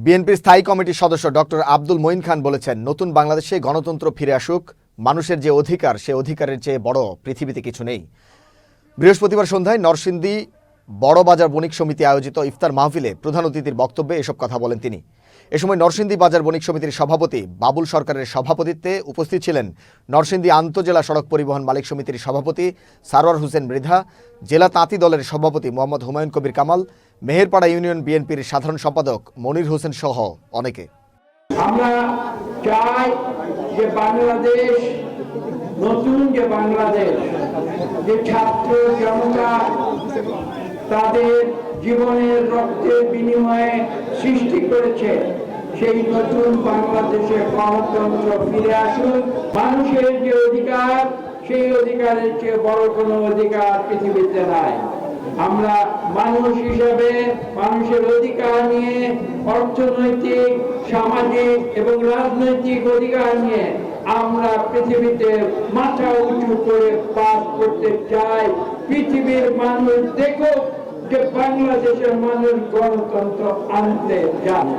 বিএনপির স্থায়ী কমিটির সদস্য ডক্টর আব্দুল মঈন খান বলেছেন, নতুন বাংলাদেশে গণতন্ত্র ফিরে আসুক। মানুষের যে অধিকার, সে অধিকারের চেয়ে বড় পৃথিবীতে কিছু নেই। বৃহস্পতিবার সন্ধ্যায় নরসিংদী বড়বাজার বণিক সমিতি আয়োজিত ইফতার মাহফিলে প্রধান অতিথির বক্তব্যে এসব কথা বলেন তিনি। এ সময় নরসিংদী বাজার বণিক সমিতির সভাপতি বাবুল সরকারের সভাপতিত্বে উপস্থিত ছিলেন নরসিংদী আন্তজেলা সড়ক পরিবহন মালিক সমিতির সভাপতি সারোয়ার হোসেন মৃধা, জেলা তাঁতি দলের সভাপতি মোহাম্মদ হুমায়ুন কবির কামাল, মেহেরপাড়া ইউনিয়ন বিএনপির সাধারণ সম্পাদক মনির হোসেন সহ অনেকে। আমরা চাই যে বাংলাদেশ, নতুন যে বাংলাদেশ, যে ছাত্র জনতা তাদের জীবনের রক্তের বিনিময়ে সৃষ্টি করেছে, সেই নতুন বাংলাদেশে গণতন্ত্র ফিরে আসুক। মানুষের যে অধিকার, সেই অধিকারের চেয়ে বড় কোনো অধিকার পৃথিবীতে নাই। আমরা মানুষ হিসেবে মানুষের অধিকার নিয়ে, অর্থনৈতিক, সামাজিক এবং রাজনৈতিক অধিকার নিয়ে আমরা পৃথিবীতে মাথা উঁচু করে বাস করতে চাই। পৃথিবীর মানুষ দেখুক যে বাংলাদেশের মানুষ গণতন্ত্র আনতে জানে।